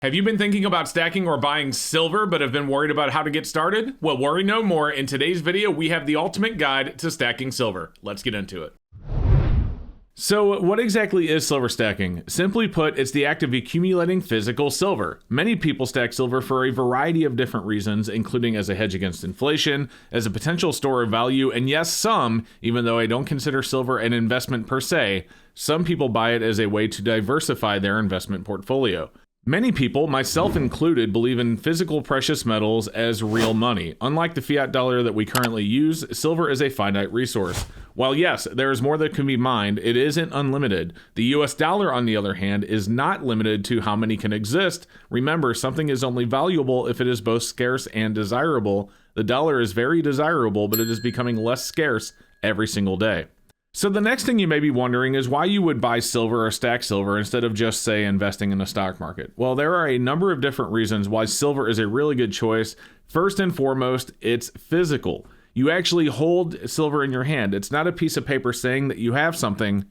Have you been thinking about stacking or buying silver but have been worried about how to get started? Well, worry no more. In today's video, we have the ultimate guide to stacking silver. Let's get into it. So what exactly is silver stacking? Simply put, it's the act of accumulating physical silver. Many people stack silver for a variety of different reasons, including as a hedge against inflation, as a potential store of value, and yes, some, even though I don't consider silver an investment per se, some people buy it as a way to diversify their investment portfolio. Many people, myself included, believe in physical precious metals as real money. Unlike the fiat dollar that we currently use, silver is a finite resource. While yes, there is more that can be mined, it isn't unlimited. The US dollar, on the other hand, is not limited to how many can exist. Remember, something is only valuable if it is both scarce and desirable. The dollar is very desirable, but it is becoming less scarce every single day. So the next thing you may be wondering is why you would buy silver or stack silver instead of just, say, investing in the stock market. Well, there are a number of different reasons why silver is a really good choice. First and foremost, it's physical. You actually hold silver in your hand. It's not a piece of paper saying that you have something.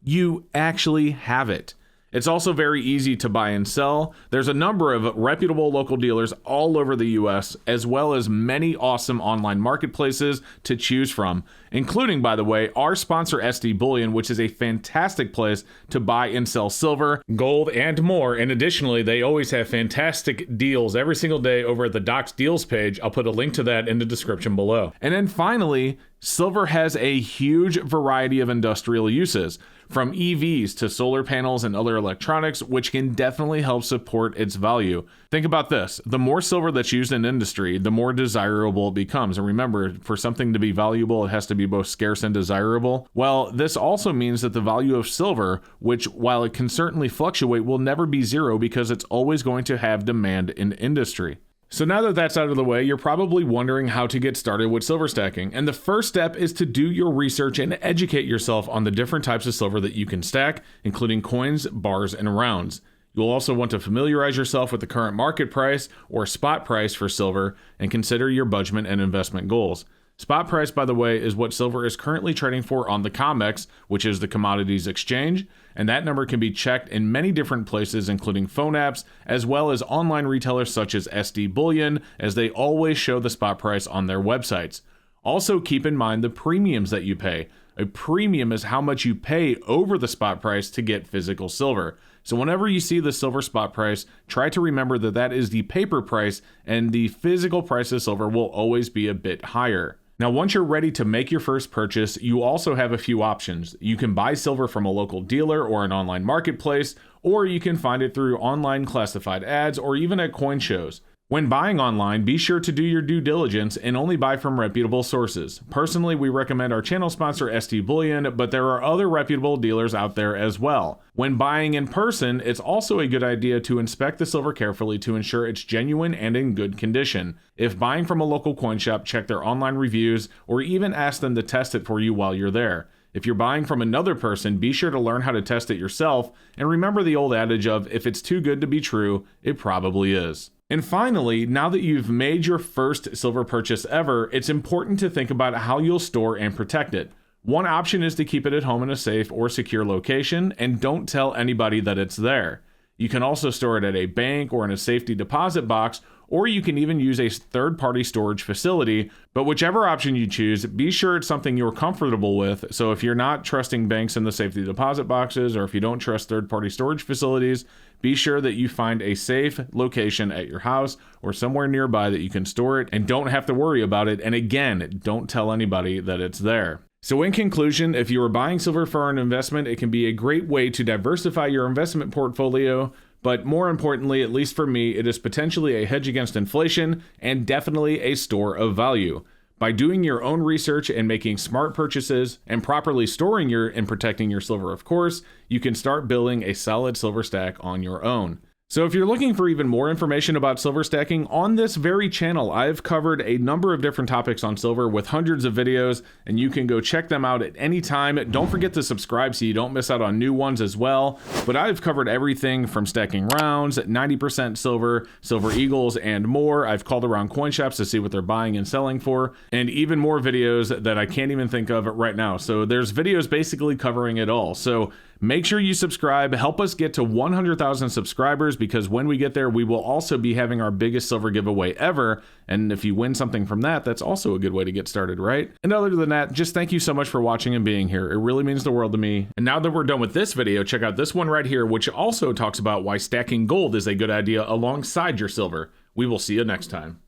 You actually have it. It's also very easy to buy and sell. There's a number of reputable local dealers all over the US, as well as many awesome online marketplaces to choose from, including, by the way, our sponsor SD Bullion, which is a fantastic place to buy and sell silver, gold, and more. And additionally, they always have fantastic deals every single day over at the Docs Deals page. I'll put a link to that in the description below. And then finally, silver has a huge variety of industrial uses, from EVs to solar panels and other electronics, which can definitely help support its value. Think about this. The more silver that's used in industry, the more desirable it becomes. And remember, for something to be valuable, it has to be both scarce and desirable. Well, this also means that the value of silver, which while it can certainly fluctuate, will never be zero because it's always going to have demand in industry. So now that that's out of the way, you're probably wondering how to get started with silver stacking. And the first step is to do your research and educate yourself on the different types of silver that you can stack, including coins, bars, and rounds. You'll also want to familiarize yourself with the current market price or spot price for silver and consider your budget and investment goals. Spot price, by the way, is what silver is currently trading for on the COMEX, which is the Commodities Exchange, and that number can be checked in many different places, including phone apps, as well as online retailers such as SD Bullion, as they always show the spot price on their websites. Also, keep in mind the premiums that you pay. A premium is how much you pay over the spot price to get physical silver. So whenever you see the silver spot price, try to remember that that is the paper price, and the physical price of silver will always be a bit higher. Now, once you're ready to make your first purchase, you also have a few options. You can buy silver from a local dealer or an online marketplace, or you can find it through online classified ads or even at coin shows. When buying online, be sure to do your due diligence and only buy from reputable sources. Personally, we recommend our channel sponsor SD Bullion, but there are other reputable dealers out there as well. When buying in person, it's also a good idea to inspect the silver carefully to ensure it's genuine and in good condition. If buying from a local coin shop, check their online reviews or even ask them to test it for you while you're there. If you're buying from another person, be sure to learn how to test it yourself, and remember the old adage of, if it's too good to be true, it probably is. And finally, now that you've made your first silver purchase ever, it's important to think about how you'll store and protect it. One option is to keep it at home in a safe or secure location, and don't tell anybody that it's there. You can also store it at a bank or in a safety deposit box, or you can even use a third-party storage facility, but whichever option you choose, be sure it's something you're comfortable with. So if you're not trusting banks and the safety deposit boxes, or if you don't trust third-party storage facilities, be sure that you find a safe location at your house or somewhere nearby that you can store it and don't have to worry about it. And again, don't tell anybody that it's there. So in conclusion, if you are buying silver for an investment, it can be a great way to diversify your investment portfolio. But more importantly, at least for me, it is potentially a hedge against inflation and definitely a store of value. By doing your own research and making smart purchases and properly storing and protecting your silver, of course, you can start building a solid silver stack on your own. So if you're looking for even more information about silver stacking, on this very channel, I've covered a number of different topics on silver with hundreds of videos, and you can go check them out at any time. Don't forget to subscribe so you don't miss out on new ones as well. But I've covered everything from stacking rounds, 90% silver, silver eagles, and more. I've called around coin shops to see what they're buying and selling for, and even more videos that I can't even think of right now. So there's videos basically covering it all. So Make sure you subscribe. Help us get to 100,000 subscribers, because when we get there, we will also be having our biggest silver giveaway ever. And if you win something from that, that's also a good way to get started, right? And other than that, just thank you so much for watching and being here. It really means the world to me. And now that we're done with this video, check out this one right here, which also talks about why stacking gold is a good idea alongside your silver. We will see you next time.